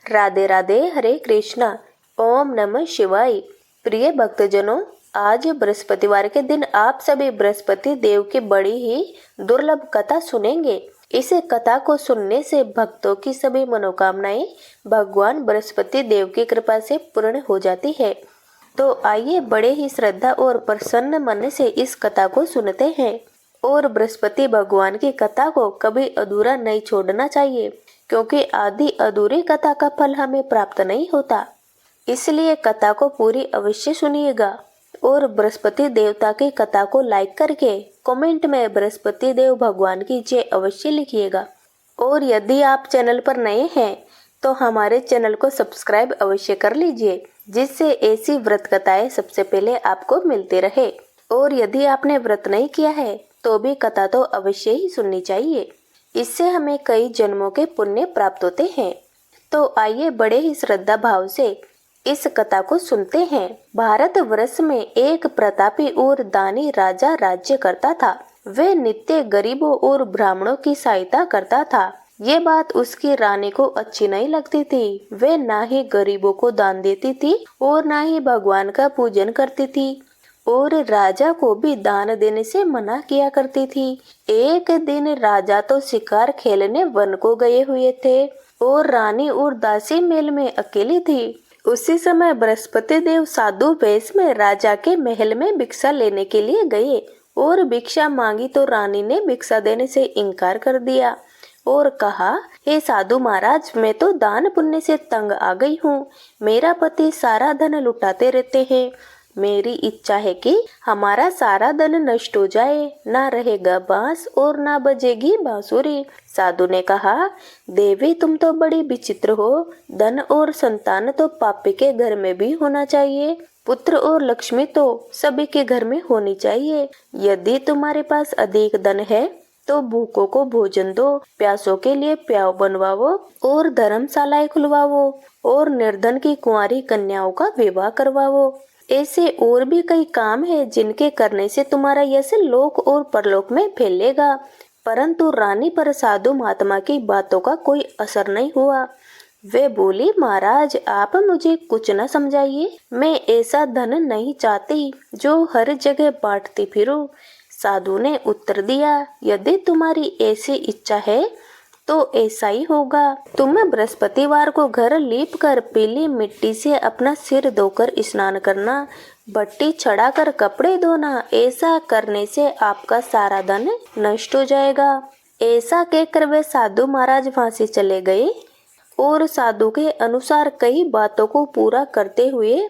राधे राधे, हरे कृष्णा, ओम नमः शिवाय। प्रिय भक्तजनों, आज बृहस्पतिवार के दिन आप सभी बृहस्पति देव की बड़ी ही दुर्लभ कथा सुनेंगे। इस कथा को सुनने से भक्तों की सभी मनोकामनाएं भगवान बृहस्पति देव की कृपा से पूर्ण हो जाती है। तो आइए बड़े ही श्रद्धा और प्रसन्न मन से इस कथा को सुनते हैं। और बृहस्पति भगवान की कथा को कभी अधूरा नहीं छोड़ना चाहिए, क्योंकि आधी अधूरी कथा का फल हमें प्राप्त नहीं होता। इसलिए कथा को पूरी अवश्य सुनिएगा और बृहस्पति देवता की कथा को लाइक करके कमेंट में बृहस्पति देव भगवान की जय अवश्य लिखिएगा। और यदि आप चैनल पर नए हैं तो हमारे चैनल को सब्सक्राइब अवश्य कर लीजिए, जिससे ऐसी व्रत कथाएं सबसे पहले आपको मिलती रहे। और यदि आपने व्रत नहीं किया है तो भी कथा तो अवश्य ही सुननी चाहिए, इससे हमें कई जन्मों के पुण्य प्राप्त होते हैं। तो आइए बड़े ही श्रद्धा भाव से इस कथा को सुनते हैं। भारतवर्ष में एक प्रतापी और दानी राजा राज्य करता था। वह नित्य गरीबों और ब्राह्मणों की सहायता करता था। ये बात उसकी रानी को अच्छी नहीं लगती थी। वह ना ही गरीबों को दान देती थी और ना ही भगवान का पूजन करती थी, और राजा को भी दान देने से मना किया करती थी। एक दिन राजा तो शिकार खेलने वन को गए हुए थे और रानी और दासी महल में अकेली थी। उसी समय बृहस्पति देव साधु वेश में राजा के महल में भिक्षा लेने के लिए गए और भिक्षा मांगी तो रानी ने भिक्षा देने से इनकार कर दिया और कहा, हे साधु महाराज, मैं तो दान पुण्य से तंग आ गई हूँ। मेरा पति सारा धन लुटाते रहते हैं। मेरी इच्छा है कि हमारा सारा धन नष्ट हो जाए, ना रहेगा बांस और ना बजेगी बांसुरी। साधु ने कहा, देवी तुम तो बड़ी विचित्र हो। धन और संतान तो पापी के घर में भी होना चाहिए। पुत्र और लक्ष्मी तो सभी के घर में होनी चाहिए। यदि तुम्हारे पास अधिक धन है तो भूखों को भोजन दो, प्यासों के लिए प्याव बनवाओ और धर्मशालाएं खुलवाओ और निर्धन की कुंवारी कन्याओं का विवाह करवाओ। ऐसे और भी कई काम हैं जिनके करने से तुम्हारा यश लोक और परलोक में फैलेगा। परंतु रानी पर साधु महात्मा की बातों का कोई असर नहीं हुआ। वे बोली, महाराज आप मुझे कुछ न समझाइए। मैं ऐसा धन नहीं चाहती जो हर जगह बांटती फिरूं। साधु ने उत्तर दिया, यदि तुम्हारी ऐसी इच्छा है तो ऐसा ही होगा। तुम बृहस्पतिवार को घर लीप कर पीली मिट्टी से अपना सिर धोकर स्नान करना, भट्टी चढ़ाकर कपड़े धोना। ऐसा करने से आपका सारा धन नष्ट हो जाएगा। ऐसा कहकर वे साधु महाराज वहां से चले गए और साधु के अनुसार कई बातों को पूरा करते हुए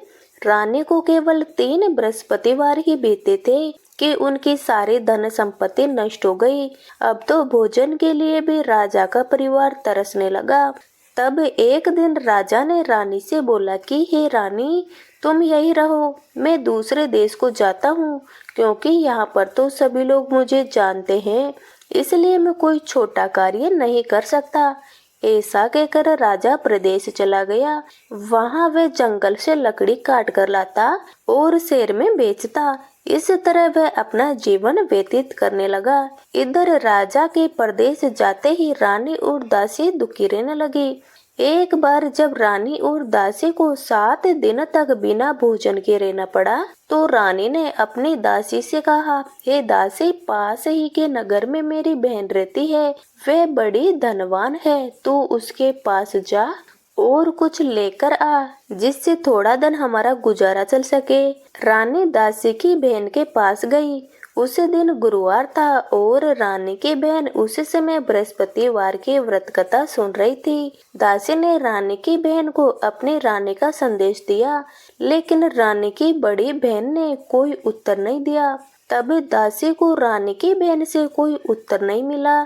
रानी को केवल 3 बृहस्पतिवार ही बीते थे कि उनकी सारी धन संपत्ति नष्ट हो गई। अब तो भोजन के लिए भी राजा का परिवार तरसने लगा। तब एक दिन राजा ने रानी से बोला कि हे रानी, तुम यही रहो, मैं दूसरे देश को जाता हूँ, क्योंकि यहाँ पर तो सभी लोग मुझे जानते हैं, इसलिए मैं कोई छोटा कार्य नहीं कर सकता। ऐसा कहकर राजा प्रदेश चला गया। वहां वह जंगल से लकड़ी काट कर लाता और शहर में बेचता। इस तरह वह अपना जीवन व्यतीत करने लगा। इधर राजा के प्रदेश जाते ही रानी और दासी दुखी रहने लगी। एक बार जब रानी और दासी को 7 दिन तक बिना भोजन के रहना पड़ा तो रानी ने अपनी दासी से कहा, हे दासी, पास ही के नगर में मेरी बहन रहती है, वह बड़ी धनवान है, तू उसके पास जा और कुछ लेकर आ, जिससे थोड़ा दिन हमारा गुजारा चल सके। रानी दासी की बहन के पास गई। उस दिन गुरुवार था और रानी की बहन उस समय बृहस्पतिवार की व्रत कथा सुन रही थी। दासी ने रानी की बहन को अपनी रानी का संदेश दिया, लेकिन रानी की बड़ी बहन ने कोई उत्तर नहीं दिया। तब दासी को रानी की बहन से कोई उत्तर नहीं मिला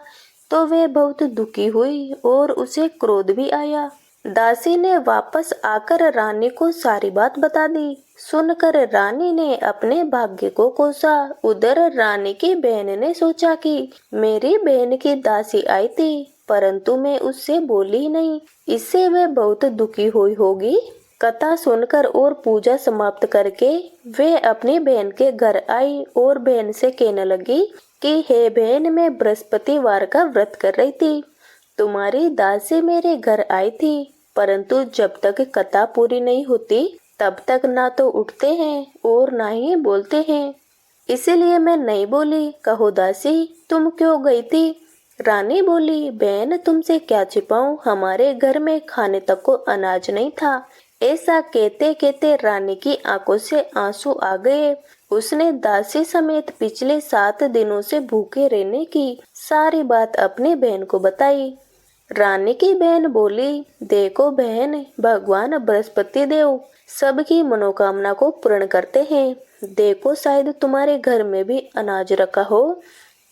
तो वह बहुत दुखी हुई और उसे क्रोध भी आया। दासी ने वापस आकर रानी को सारी बात बता दी। सुनकर रानी ने अपने भाग्य को कोसा। उधर रानी की बहन ने सोचा कि मेरी बहन की दासी आई थी, परंतु मैं उससे बोली नहीं, इससे वह बहुत दुखी हुई होगी। कथा सुनकर और पूजा समाप्त करके वे अपनी बहन के घर आई और बहन से कहने लगी कि हे बहन, मैं बृहस्पतिवार का व्रत कर रही थी, तुम्हारी दासी मेरे घर आई थी परंतु जब तक कथा पूरी नहीं होती तब तक ना तो उठते हैं और ना ही बोलते हैं। इसीलिए मैं नहीं बोली। कहो दासी, तुम क्यों गई थी? रानी बोली, बहन तुमसे क्या छिपाऊं, हमारे घर में खाने तक को अनाज नहीं था। ऐसा कहते कहते रानी की आंखों से आंसू आ गए। उसने दासी समेत पिछले 7 दिनों से भूखे रहने की सारी बात अपनी बहन को बताई। रानी की बहन बोली, देखो बहन, भगवान बृहस्पति देव सबकी मनोकामना को पूर्ण करते हैं। देखो शायद तुम्हारे घर में भी अनाज रखा हो।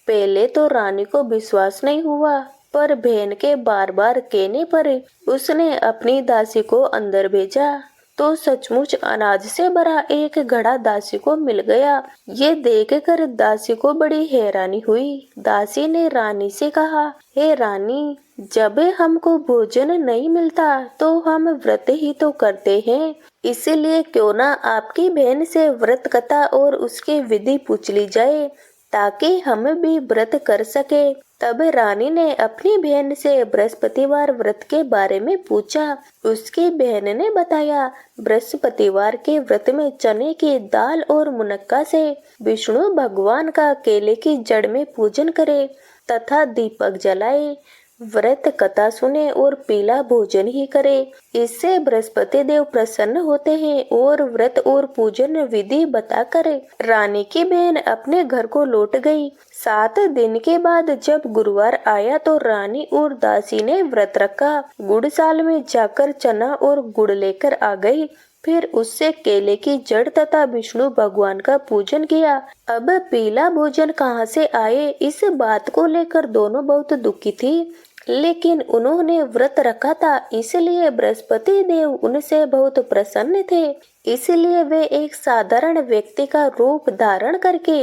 पहले तो रानी को विश्वास नहीं हुआ, पर बहन के बार बार कहने पर उसने अपनी दासी को अंदर भेजा तो सचमुच अनाज से भरा एक घड़ा दासी को मिल गया। ये देखकर दासी को बड़ी हैरानी हुई। दासी ने रानी से कहा, हे रानी, जब हमको भोजन नहीं मिलता तो हम व्रत ही तो करते हैं। इसीलिए क्यों ना आपकी बहन से व्रत कथा और उसके विधि पूछ ली जाए ताकि हम भी व्रत कर सके। तब रानी ने अपनी बहन से बृहस्पतिवार व्रत के बारे में पूछा। उसकी बहन ने बताया, बृहस्पतिवार के व्रत में चने की दाल और मुनक्का से विष्णु भगवान का केले की जड़ में पूजन करे तथा दीपक जलाए, व्रत कथा सुने और पीला भोजन ही करे। इससे बृहस्पति देव प्रसन्न होते हैं और व्रत और पूजन विधि बताकर रानी की बहन अपने घर को लौट गई। 7 दिन के बाद जब गुरुवार आया तो रानी और दासी ने व्रत रखा। गुड़साल में जाकर चना और गुड़ लेकर आ गई। फिर उससे केले की जड़ तथा विष्णु भगवान का पूजन किया। अब पीला भोजन कहाँ से आए, इस बात को लेकर दोनों बहुत दुखी थी, लेकिन उन्होंने व्रत रखा था इसलिए बृहस्पति देव उनसे बहुत प्रसन्न थे। इसलिए वे एक साधारण व्यक्ति का रूप धारण करके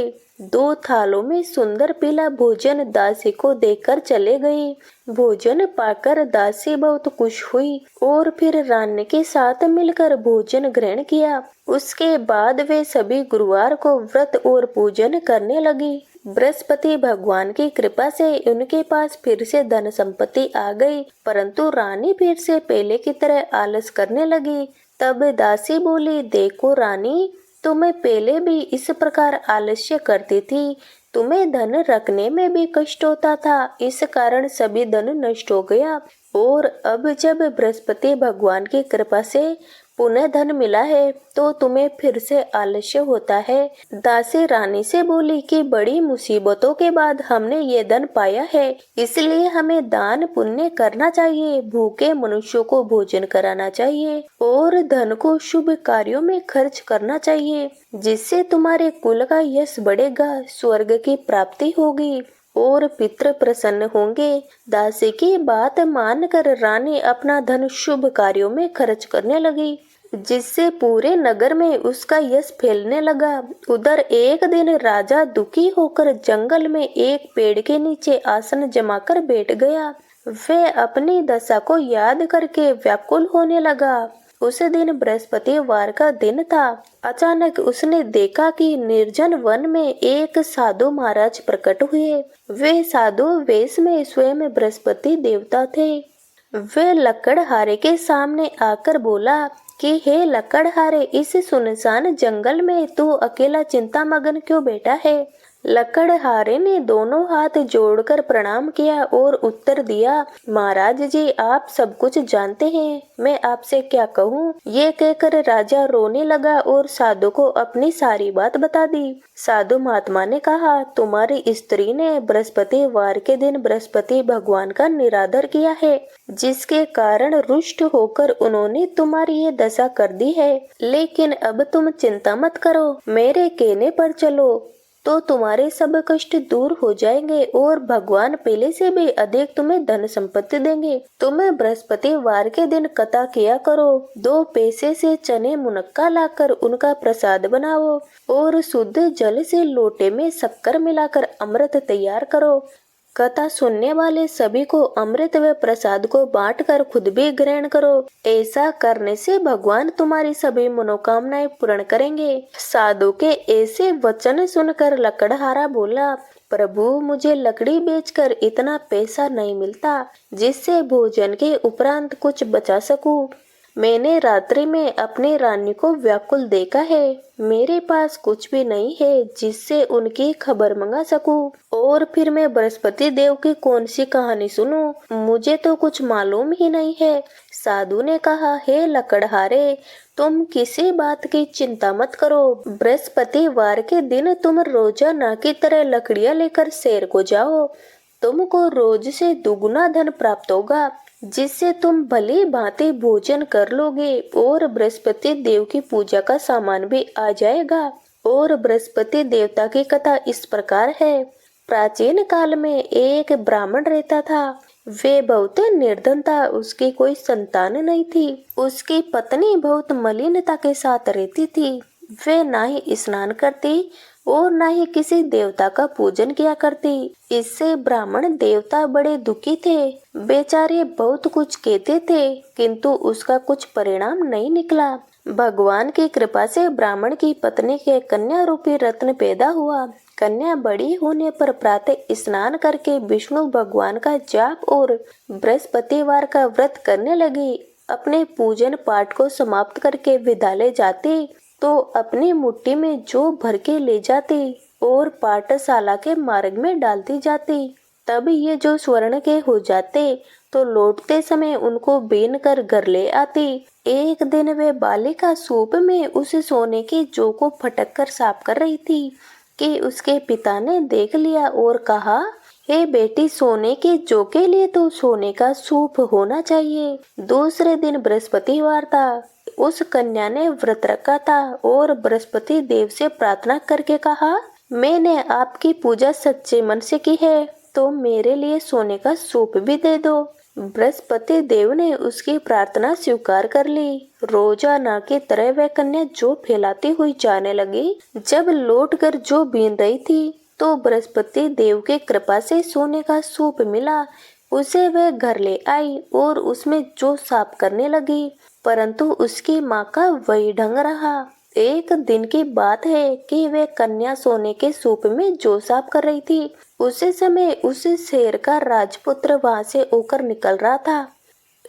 2 थालों में सुंदर पीला भोजन दासी को देकर चले गए। भोजन पाकर दासी बहुत खुश हुई और फिर रानी के साथ मिलकर भोजन ग्रहण किया। उसके बाद वे सभी गुरुवार को व्रत और पूजन करने लगी। बृहस्पति भगवान की कृपा से उनके पास फिर से धन संपत्ति आ गई, परंतु रानी फिर से पहले की तरह आलस करने लगी। तब दासी बोली, देखो रानी, तुम्हें पहले भी इस प्रकार आलस्य करती थी। तुम्हें धन रखने में भी कष्ट होता था, इस कारण सभी धन नष्ट हो गया और अब जब बृहस्पति भगवान की कृपा से पुनः धन मिला है तो तुम्हें फिर से आलस्य होता है। दासी रानी से बोली कि बड़ी मुसीबतों के बाद हमने ये धन पाया है, इसलिए हमें दान पुण्य करना चाहिए, भूखे मनुष्यों को भोजन कराना चाहिए और धन को शुभ कार्यों में खर्च करना चाहिए, जिससे तुम्हारे कुल का यश बढ़ेगा, स्वर्ग की प्राप्ति होगी और पितृ प्रसन्न होंगे। दासी की बात मानकर रानी अपना धन शुभ कार्यों में खर्च करने लगी, जिससे पूरे नगर में उसका यश फैलने लगा। उधर एक दिन राजा दुखी होकर जंगल में एक पेड़ के नीचे आसन जमाकर बैठ गया। वह अपनी दशा को याद करके व्याकुल होने लगा। उस दिन बृहस्पतिवार का दिन था। अचानक उसने देखा कि निर्जन वन में एक साधु महाराज प्रकट हुए। वे साधु वेश में स्वयं बृहस्पति देवता थे। वे लकड़हारे के सामने आकर बोला कि हे लकड़हारे, इस सुनसान जंगल में तू अकेला चिंता मगन क्यों बैठा है? लकड़हारे ने दोनों हाथ जोड़कर प्रणाम किया और उत्तर दिया, महाराज जी, आप सब कुछ जानते हैं, मैं आपसे क्या कहूँ। ये कहकर राजा रोने लगा और साधु को अपनी सारी बात बता दी। साधु महात्मा ने कहा, तुम्हारी स्त्री ने बृहस्पतिवार के दिन बृहस्पति भगवान का निरादर किया है, जिसके कारण रुष्ट होकर उन्होंने तुम्हारी ये दशा कर दी है। लेकिन अब तुम चिंता मत करो, मेरे कहने पर चलो तो तुम्हारे सब कष्ट दूर हो जाएंगे और भगवान पहले से भी अधिक तुम्हें धन संपत्ति देंगे। तुम्हें बृहस्पतिवार के दिन कथा किया करो। 2 पैसे से चने मुनक्का लाकर उनका प्रसाद बनाओ और शुद्ध जल से लोटे में शक्कर मिलाकर अमृत तैयार करो। कथा सुनने वाले सभी को अमृत व प्रसाद को बांटकर खुद भी ग्रहण करो। ऐसा करने से भगवान तुम्हारी सभी मनोकामनाएं पूर्ण करेंगे। साधु के ऐसे वचन सुनकर लकड़हारा बोला, प्रभु, मुझे लकड़ी बेचकर इतना पैसा नहीं मिलता जिससे भोजन के उपरांत कुछ बचा सकूं। मैंने रात्रि में अपनी रानी को व्याकुल देखा है। मेरे पास कुछ भी नहीं है जिससे उनकी खबर मंगा सकूं। और फिर मैं बृहस्पति देव की कौन सी कहानी सुनूं? मुझे तो कुछ मालूम ही नहीं है। साधु ने कहा, हे लकड़हारे, तुम किसी बात की चिंता मत करो। बृहस्पतिवार के दिन तुम रोजाना की तरह लकड़ियां लेकर शहर को जाओ। तुमको रोज से दुगुना धन प्राप्त होगा, जिससे तुम भली भांति भोजन कर लोगे और बृहस्पति देव की पूजा का सामान भी आ जाएगा। और बृहस्पति देवता की कथा इस प्रकार है। प्राचीन काल में एक ब्राह्मण रहता था। वे बहुत निर्धन था, उसकी कोई संतान नहीं थी। उसकी पत्नी बहुत मलिनता के साथ रहती थी। वे ना ही स्नान करती और ना ही किसी देवता का पूजन किया करती। इससे ब्राह्मण देवता बड़े दुखी थे। बेचारे बहुत कुछ कहते थे, किंतु उसका कुछ परिणाम नहीं निकला। भगवान की कृपा से ब्राह्मण की पत्नी के कन्या रूपी रत्न पैदा हुआ। कन्या बड़ी होने पर प्रातः स्नान करके विष्णु भगवान का जाप और बृहस्पतिवार का व्रत करने लगी। अपने पूजन पाठ को समाप्त करके विद्यालय जाती तो अपनी मुट्ठी में जौ भर के ले जाती और पाठशाला के मार्ग में डालती जाती। तब ये जो स्वर्ण के हो जाते तो लौटते समय उनको बीन कर घर ले आती। एक दिन वे बालिका सूप में उस सोने के जौ को फटक कर साफ कर रही थी कि उसके पिता ने देख लिया और कहा, हे बेटी, सोने के जौ के लिए तो सोने का सूप होना चाहिए। दूसरे दिन बृहस्पतिवार था। उस कन्या ने व्रत रखा था और बृहस्पति देव से प्रार्थना करके कहा, मैंने आपकी पूजा सच्चे मन से की है तो मेरे लिए सोने का सूप भी दे दो। बृहस्पति देव ने उसकी प्रार्थना स्वीकार कर ली। रोजाना की तरह वह कन्या जौ फैलाती हुई जाने लगी। जब लौटकर जौ बीन रही थी तो बृहस्पति देव की कृपा से सोने का सूप मिला। उसे वह घर ले आई और उसमें जौ साफ करने लगी, परंतु उसकी माँ का वही ढंग रहा। एक दिन की बात है कि वह कन्या सोने के सूप में जौ साफ कर रही थी। उसी समय उस शेर का राजपुत्र वहां से होकर निकल रहा था।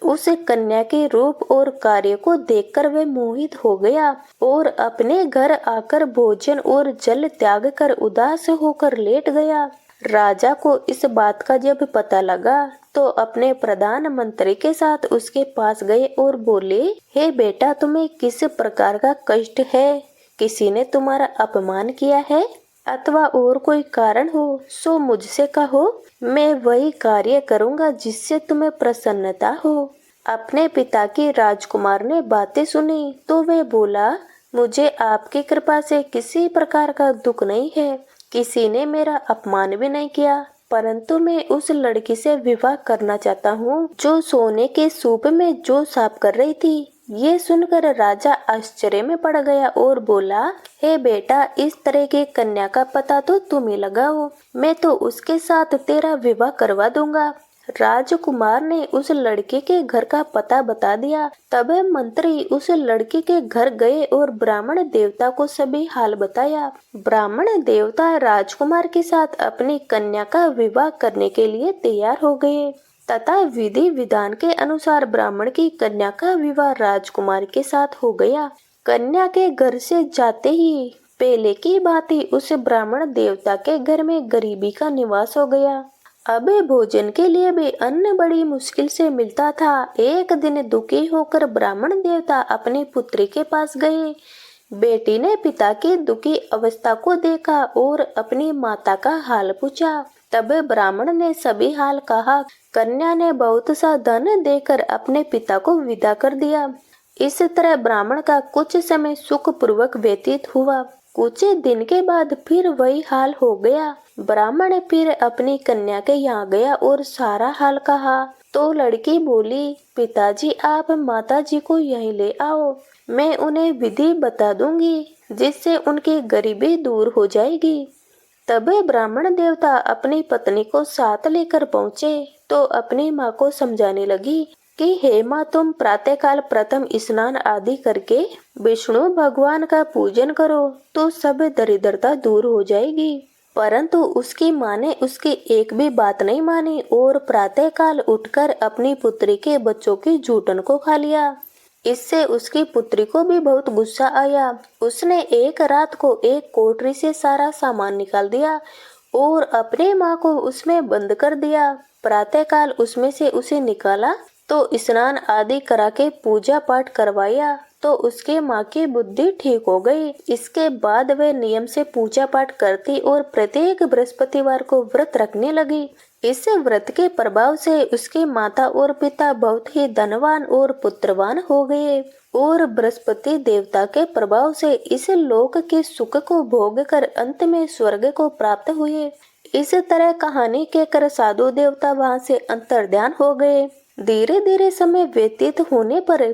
उस कन्या के रूप और कार्य को देखकर वह मोहित हो गया और अपने घर आकर भोजन और जल त्याग कर उदास होकर लेट गया। राजा को इस बात का जब पता लगा तो अपने प्रधानमंत्री के साथ उसके पास गए और बोले, हे बेटा, तुम्हें किस प्रकार का कष्ट है? किसी ने तुम्हारा अपमान किया है अथवा और कोई कारण हो सो मुझसे कहो, मैं वही कार्य करूंगा जिससे तुम्हें प्रसन्नता हो। अपने पिता की राजकुमार ने बातें सुनी तो वह बोला, मुझे आपकी कृपा से किसी प्रकार का दुख नहीं है। किसी ने मेरा अपमान भी नहीं किया, परंतु मैं उस लड़की से विवाह करना चाहता हूँ जो सोने के सूप में जौ साफ कर रही थी। ये सुनकर राजा आश्चर्य में पड़ गया और बोला, हे बेटा, इस तरह की कन्या का पता तो तुम ही लगाओ, मैं तो उसके साथ तेरा विवाह करवा दूंगा। राजकुमार ने उस लड़के के घर का पता बता दिया। तब मंत्री उस लड़के के घर गए और ब्राह्मण देवता को सभी हाल बताया। ब्राह्मण देवता राजकुमार के साथ अपनी कन्या का विवाह करने के लिए तैयार हो गए तथा विधि विधान के अनुसार ब्राह्मण की कन्या का विवाह राजकुमार के साथ हो गया। कन्या के घर से जाते ही पहले की बात ही उस ब्राह्मण देवता के घर में गरीबी का निवास हो गया। अब भोजन के लिए भी अन्न बड़ी मुश्किल से मिलता था। एक दिन दुखी होकर ब्राह्मण देवता अपनी पुत्री के पास गए। बेटी ने पिता की दुखी अवस्था को देखा और अपनी माता का हाल पूछा। तब ब्राह्मण ने सभी हाल कहा। कन्या ने बहुत सा धन देकर अपने पिता को विदा कर दिया। इस तरह ब्राह्मण का कुछ समय सुखपूर्वक व्यतीत हुआ। कुछ दिन के बाद फिर वही हाल हो गया। ब्राह्मण फिर अपनी कन्या के यहाँ गया और सारा हाल कहा तो लड़की बोली, पिताजी, आप माताजी को यहीं ले आओ, मैं उन्हें विधि बता दूंगी जिससे उनकी गरीबी दूर हो जाएगी। तब ब्राह्मण देवता अपनी पत्नी को साथ लेकर पहुँचे तो अपनी माँ को समझाने लगी कि हे माँ, तुम प्रातःकाल प्रथम स्नान आदि करके विष्णु भगवान का पूजन करो तो सब दरिद्रता दूर हो जाएगी। परंतु उसकी माँ ने उसकी एक भी बात नहीं मानी और प्रातःकाल उठकर अपनी पुत्री के बच्चों की जूठन को खा लिया। इससे उसकी पुत्री को भी बहुत गुस्सा आया। उसने एक रात को एक कोठरी से सारा सामान निकाल दिया और अपनी माँ को उसमें बंद कर दिया। प्रातःकाल उसमें से उसे निकाला तो स्नान आदि करा के पूजा पाठ करवाया तो उसके माँ की बुद्धि ठीक हो गई। इसके बाद वे नियम से पूजा पाठ करती और प्रत्येक बृहस्पतिवार को व्रत रखने लगी। इस व्रत के प्रभाव से उसके माता और पिता बहुत ही धनवान और पुत्रवान हो गए और बृहस्पति देवता के प्रभाव से इस लोक के सुख को भोग कर अंत में स्वर्ग को प्राप्त हुए। इस तरह कहानी के कर साधु देवता वहां से अंतर्ध्यान हो गए। धीरे धीरे समय व्यतीत होने पर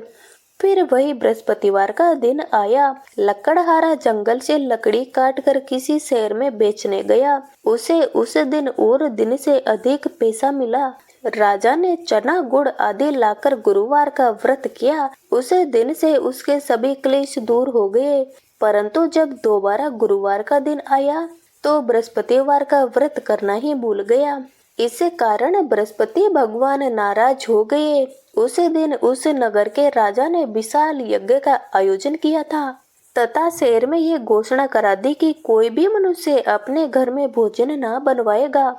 फिर वही बृहस्पतिवार का दिन आया। लकड़हारा जंगल से लकड़ी काटकर किसी शहर में बेचने गया। उसे उस दिन और दिन से अधिक पैसा मिला। राजा ने चना गुड़ आदि लाकर गुरुवार का व्रत किया। उस दिन से उसके सभी क्लेश दूर हो गए। परंतु जब दोबारा गुरुवार का दिन आया तो बृहस्पतिवार का व्रत करना ही भूल गया। इस कारण बृहस्पति भगवान नाराज हो गए। उसी दिन उस नगर के राजा ने विशाल यज्ञ का आयोजन किया था तथा शहर में ये घोषणा करा दी कि कोई भी मनुष्य अपने घर में भोजन न बनवाएगा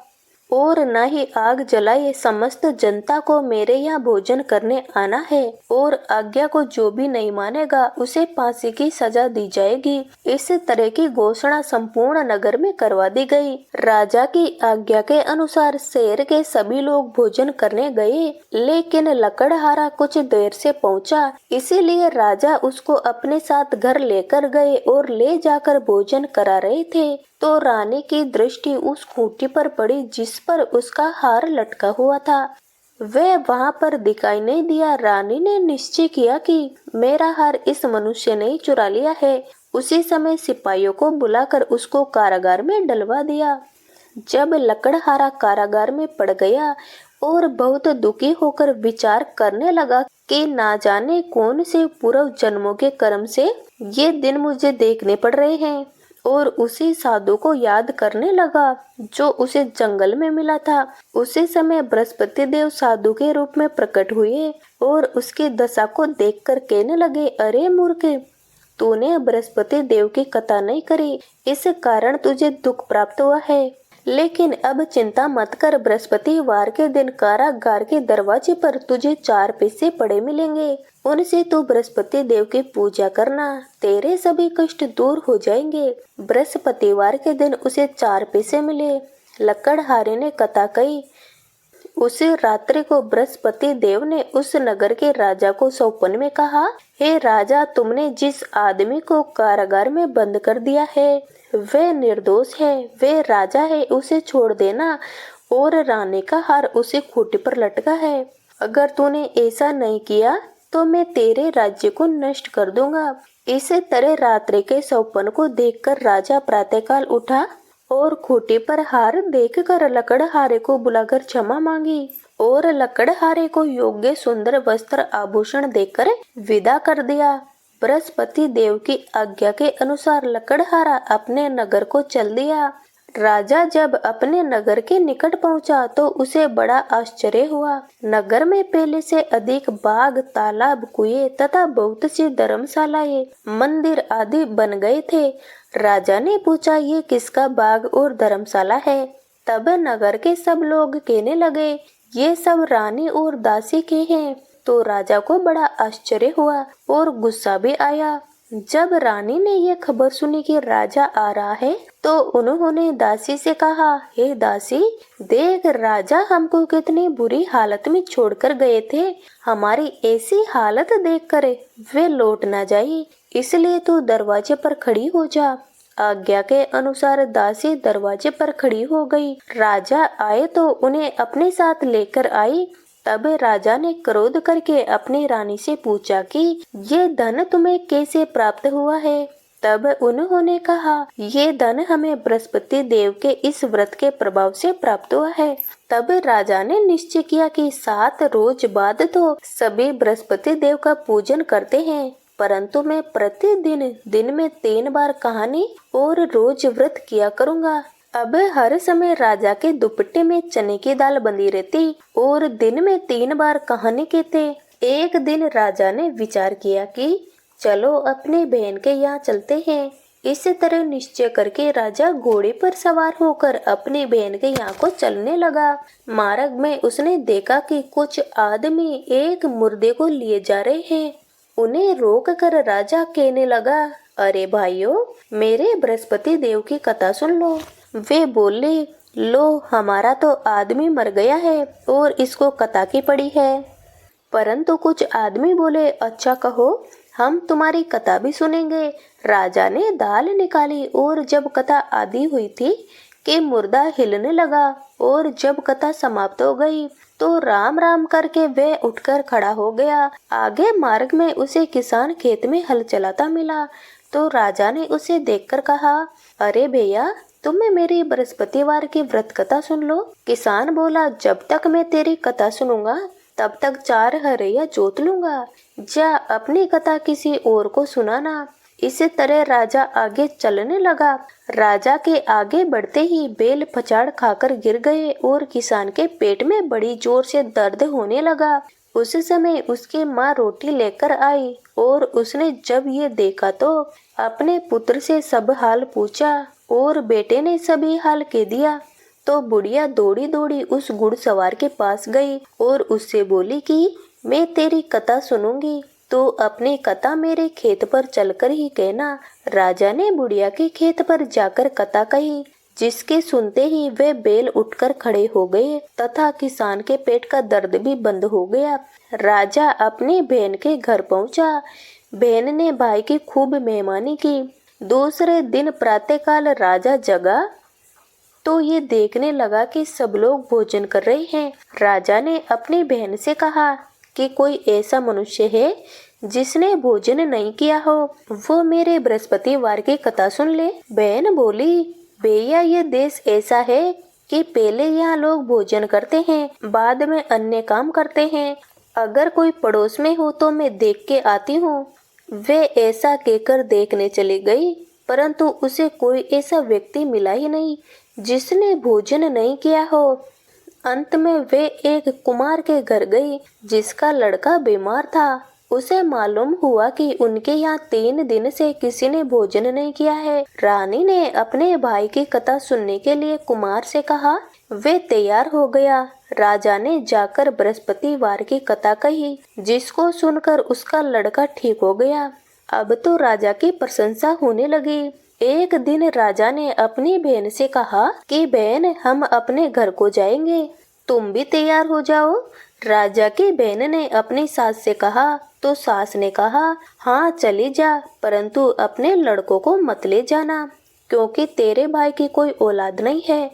और न ही आग जलाए। समस्त जनता को मेरे यहाँ भोजन करने आना है और आज्ञा को जो भी नहीं मानेगा उसे फांसी की सजा दी जाएगी। इस तरह की घोषणा संपूर्ण नगर में करवा दी गई। राजा की आज्ञा के अनुसार शहर के सभी लोग भोजन करने गए, लेकिन लकड़हारा कुछ देर से पहुंचा, इसीलिए राजा उसको अपने साथ घर लेकर गए और ले जाकर भोजन करा रहे थे तो रानी की दृष्टि उस खूंटी पर पड़ी जिस पर उसका हार लटका हुआ था। वह वहां पर दिखाई नहीं दिया। रानी ने निश्चय किया कि मेरा हार इस मनुष्य ने ही चुरा लिया है। उसी समय सिपाहियों को बुलाकर उसको कारागार में डलवा दिया। जब लकड़हारा कारागार में पड़ गया और बहुत दुखी होकर विचार करने लगा कि ना जाने कौन से पूर्व जन्मों के कर्म से ये दिन मुझे देखने पड़ रहे हैं, और उसी साधु को याद करने लगा जो उसे जंगल में मिला था। उसी समय बृहस्पति देव साधु के रूप में प्रकट हुए और उसकी दशा को देखकर कहने लगे, अरे मूर्ख, तूने बृहस्पति देव की कथा नहीं करी, इस कारण तुझे दुख प्राप्त हुआ है। लेकिन अब चिंता मत कर, बृहस्पतिवार के दिन कारागार के दरवाजे पर तुझे 4 पैसे पड़े मिलेंगे। उनसे तू बृहस्पति देव की पूजा करना, तेरे सभी कष्ट दूर हो जाएंगे। बृहस्पतिवार के दिन उसे 4 पैसे मिले। लकड़हारे ने कथा कही। उसी रात्रि को बृहस्पति देव ने उस नगर के राजा को सौंपन में कहा, हे राजा, तुमने जिस आदमी को कारागार में बंद कर दिया है वह निर्दोष है, वह राजा है, उसे छोड़ देना और रानी का हार उसी खूंटी पर लटका है। अगर तूने ऐसा नहीं किया तो मैं तेरे राज्य को नष्ट कर दूंगा। इस तरह रात्रि के सौंपन को देखकर राजा प्रातःकाल उठा और खूंटी पर हार देखकर लकड़हारे को बुलाकर क्षमा मांगी और लकड़हारे को योग्य सुंदर वस्त्र आभूषण देकर विदा कर दिया। बृहस्पति देव की आज्ञा के अनुसार लकड़हारा अपने नगर को चल दिया। राजा जब अपने नगर के निकट पहुंचा तो उसे बड़ा आश्चर्य हुआ। नगर में पहले से अधिक बाग, तालाब, कुएं तथा बहुत सी धर्मशालाएं, मंदिर आदि बन गए थे। राजा ने पूछा, ये किसका बाग और धर्मशाला है? तब नगर के सब लोग कहने लगे, ये सब रानी और दासी के हैं। तो राजा को बड़ा आश्चर्य हुआ और गुस्सा भी आया। जब रानी ने यह खबर सुनी कि राजा आ रहा है तो उन्होंने दासी से कहा, हे दासी, देख राजा हमको कितनी बुरी हालत में छोड़कर गए थे। हमारी ऐसी हालत देखकर वे लौट ना जाए, इसलिए तू दरवाजे पर खड़ी हो जा। आज्ञा के अनुसार दासी दरवाजे पर खड़ी हो गई। राजा आए तो उन्हें अपने साथ लेकर आई। तब राजा ने क्रोध करके अपनी रानी से पूछा कि ये धन तुम्हें कैसे प्राप्त हुआ है? तब उन्होंने कहा, ये धन हमें बृहस्पति देव के इस व्रत के प्रभाव से प्राप्त हुआ है। तब राजा ने निश्चय किया कि 7 रोज बाद तो सभी बृहस्पति देव का पूजन करते हैं, परंतु मैं प्रतिदिन दिन में 3 बार कहानी और रोज व्रत किया करूँगा। अब हर समय राजा के दुपट्टे में चने की दाल बंधी रहती और दिन में 3 बार कहानी कहते। एक दिन राजा ने विचार किया कि चलो अपनी बहन के यहाँ चलते हैं। इस तरह निश्चय करके राजा घोड़े पर सवार होकर अपनी बहन के यहाँ को चलने लगा। मार्ग में उसने देखा कि कुछ आदमी एक मुर्दे को लिए जा रहे हैं। उन्हें रोक कर राजा कहने लगा, अरे भाइयों, मेरे बृहस्पति देव की कथा सुन लो। वे बोले, लो, हमारा तो आदमी मर गया है और इसको कथा की पड़ी है। परंतु कुछ आदमी बोले, अच्छा कहो, हम तुम्हारी कथा भी सुनेंगे। राजा ने दाल निकाली और जब कथा आधी हुई थी कि मुर्दा हिलने लगा और जब कथा समाप्त हो गई तो राम राम करके वह उठकर खड़ा हो गया। आगे मार्ग में उसे किसान खेत में हल चलाता मिला तो राजा ने उसे देखकर कहा, अरे भैया, तुम्हें मेरी बृहस्पतिवार की व्रत कथा सुन लो। किसान बोला, जब तक मैं तेरी कथा सुनूंगा तब तक 4 हरैया जोत लूंगा। जा अपनी कथा किसी और को सुनाना। इसी तरह राजा आगे चलने लगा। राजा के आगे बढ़ते ही बैल पछाड़ खाकर गिर गए और किसान के पेट में बड़ी जोर से दर्द होने लगा। उस समय उसकी माँ रोटी लेकर आई और उसने जब ये देखा तो अपने पुत्र से सब हाल पूछा और बेटे ने सभी हाल कह दिया। तो बुढ़िया दौड़ी दौड़ी उस घुड़सवार के पास गई और उससे बोली कि मैं तेरी कथा सुनूंगी, तो अपनी कथा मेरे खेत पर चलकर ही कहना। राजा ने बुढ़िया के खेत पर जाकर कथा कही, जिसके सुनते ही वे बैल उठकर खड़े हो गए तथा किसान के पेट का दर्द भी बंद हो गया। राजा अपनी बहन के घर पहुंचा। बहन ने भाई की खूब मेहमानी की। दूसरे दिन प्रातःकाल राजा जगा तो ये देखने लगा कि सब लोग भोजन कर रहे हैं। राजा ने अपनी बहन से कहा कि कोई ऐसा मनुष्य है जिसने भोजन नहीं किया हो, वो मेरे बृहस्पतिवार की कथा सुन ले। बहन बोली, भैया, ये देश ऐसा है कि पहले यहाँ लोग भोजन करते हैं, बाद में अन्य काम करते हैं। अगर कोई पड़ोस में हो तो मैं देख के आती हूँ। वे ऐसा कहकर देखने चली गई, परंतु उसे कोई ऐसा व्यक्ति मिला ही नहीं जिसने भोजन नहीं किया हो। अंत में वे एक कुमार के घर गई जिसका लड़का बीमार था। उसे मालूम हुआ कि उनके यहाँ 3 दिन से किसी ने भोजन नहीं किया है। रानी ने अपने भाई की कथा सुनने के लिए कुमार से कहा। वे तैयार हो गया। राजा ने जाकर बृहस्पतिवार की कथा कही, जिसको सुनकर उसका लड़का ठीक हो गया। अब तो राजा की प्रशंसा होने लगी। एक दिन राजा ने अपनी बहन से कहा कि बहन, हम अपने घर को जाएंगे, तुम भी तैयार हो जाओ। राजा की बहन ने अपनी सास से कहा तो सास ने कहा, हाँ चली जा, परंतु अपने लड़कों को मत ले जाना, क्योंकि तेरे भाई की कोई औलाद नहीं है।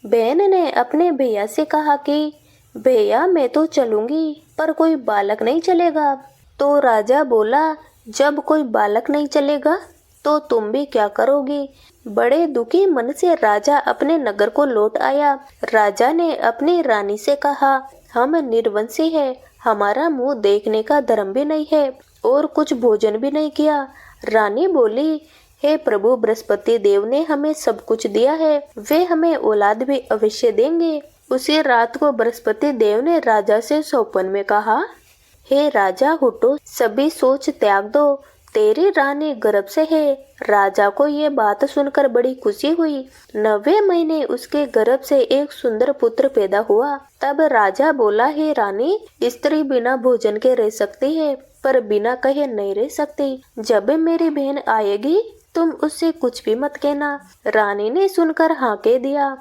बहन ने अपने भैया से कहा कि भैया, मैं तो चलूंगी, पर कोई बालक नहीं चलेगा। तो राजा बोला, जब कोई बालक नहीं चलेगा तो तुम भी क्या करोगी। बड़े दुखी मन से राजा अपने नगर को लौट आया। राजा ने अपनी रानी से कहा, हम निर्वंशी हैं, हमारा मुंह देखने का धर्म भी नहीं है और कुछ भोजन भी नहीं किया। रानी बोली, हे प्रभु, बृहस्पति देव ने हमें सब कुछ दिया है, वे हमें औलाद भी अवश्य देंगे। उसी रात को बृहस्पति देव ने राजा से स्वप्न में कहा, हे राजा, उठो, सभी सोच त्याग दो, तेरी रानी गर्भ से है। राजा को ये बात सुनकर बड़ी खुशी हुई। 9वें महीने उसके गर्भ से एक सुंदर पुत्र पैदा हुआ। तब राजा बोला, हे रानी, स्त्री बिना भोजन के रह सकती है, पर बिना कहे नहीं रह सकती। जब मेरी बहन आएगी तुम उससे कुछ भी मत कहना। रानी ने सुनकर हाँ कह दिया।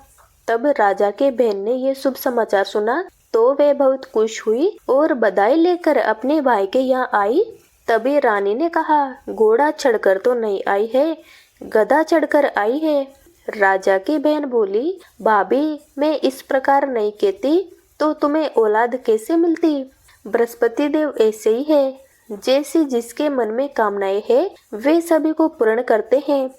तब राजा के बहन ने ये शुभ समाचार सुना तो वे बहुत खुश हुई और बधाई लेकर अपने भाई के यहाँ आई। तभी रानी ने कहा, घोड़ा चढ़कर तो नहीं आई है, गधा चढ़कर आई है। राजा की बहन बोली, भाभी, मैं इस प्रकार नहीं कहती तो तुम्हें औलाद कैसे मिलती। बृहस्पति देव ऐसे ही है, जैसे जिसके मन में कामनाएं है वे सभी को पूर्ण करते हैं।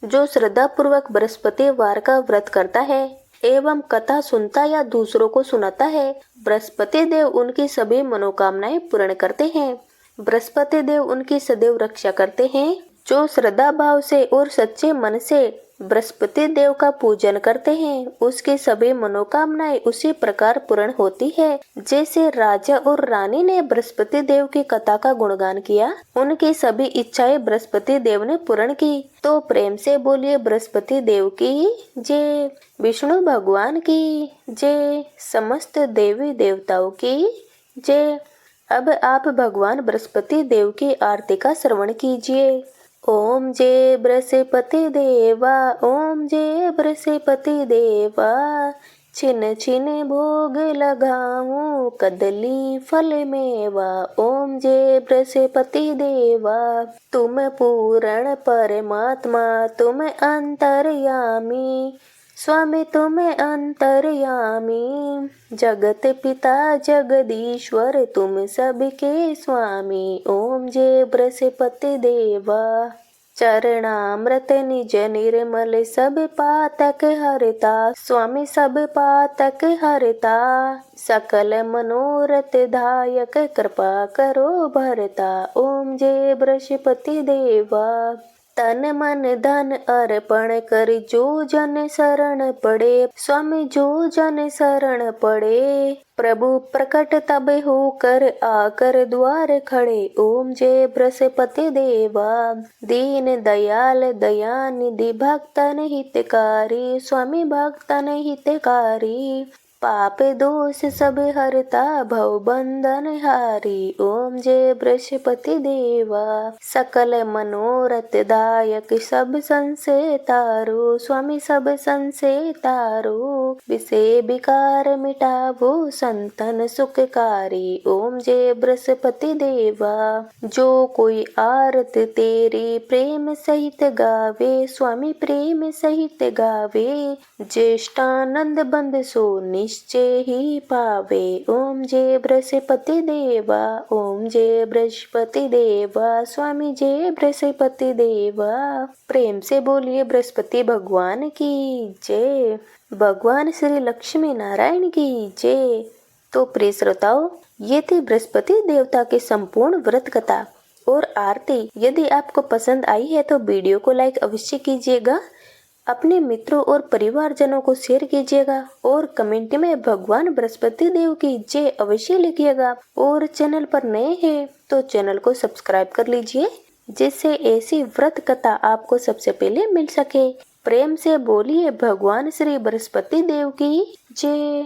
जो श्रद्धा पूर्वक बृहस्पतिवार का व्रत करता है एवं कथा सुनता या दूसरों को सुनाता है, बृहस्पति देव उनकी सभी मनोकामनाएं पूर्ण करते हैं। बृहस्पति देव उनकी सदैव रक्षा करते हैं जो श्रद्धा भाव से और सच्चे मन से बृहस्पति देव का पूजन करते हैं उसकी सभी मनोकामनाएं उसी प्रकार पूर्ण होती है जैसे राजा और रानी ने बृहस्पति देव की कथा का गुणगान किया, उनकी सभी इच्छाएं बृहस्पति देव ने पूर्ण की। तो प्रेम से बोलिए बृहस्पति देव की जय, विष्णु भगवान की जय, समस्त देवी देवताओं की जय। अब आप भगवान बृहस्पति देव की आरती का श्रवण कीजिए। ओम जय बृहस्पति देवा, ओम जय बृहस्पति देवा, छिन छिन भोग लगाऊं कदली फल मेवा। ओम जय बृहस्पति देवा, तुम पूर्ण परमात्मा, तुम अंतर्यामी, स्वामी तुम अंतर्यामी, जगत पिता जगदीश्वर तुम सबके स्वामी। ओम जय बृहस्पति देवा, चरणामृत निज निर्मल सब पातक हरता, स्वामी सब पातक हरता, सकल मनोरथ दायक कृपा करो भरता। ओम जय बृहस्पति देवा, तन मन धन अर्पण कर जो जन शरण पड़े, स्वामी जो जन शरण पड़े, प्रभु प्रकट तब होकर आकर द्वार खड़े। ओम जय बृहस्पति देवा, दीन दयाल दयानिधि भक्तन हितकारी, स्वामी भक्तन हितकारी, पाप दोष सब हरता भव बंधन हारी। ओम जय बृहस्पति देवा, सकल मनोरथ दायक सब संशय तारो, स्वामी सब संशय तारो, विषय विकार मिटावो संतन सुखकारी। ओम जय बृहस्पति देवा, जो कोई आरत तेरी प्रेम सहित गावे, स्वामी प्रेम सहित गावे, ज्येष्ठानंद बंद सो निश्चय ही पावे। ओम जय बृहस्पति देवा, ओम जय बृहस्पति देवा, स्वामी जय बृहस्पति देवा। प्रेम से बोलिए बृहस्पति भगवान की जय, भगवान श्री लक्ष्मी नारायण की जय। तो प्रिय श्रोताओं, ये थी बृहस्पति देवता की संपूर्ण व्रत कथा और आरती। यदि आपको पसंद आई है तो वीडियो को लाइक अवश्य कीजिएगा, अपने मित्रों और परिवारजनों को शेयर कीजिएगा और कमेंट में भगवान बृहस्पति देव की जय अवश्य लिखिएगा। और चैनल पर नए हैं तो चैनल को सब्सक्राइब कर लीजिए जिससे ऐसी व्रत कथा आपको सबसे पहले मिल सके। प्रेम से बोलिए भगवान श्री बृहस्पति देव की जय।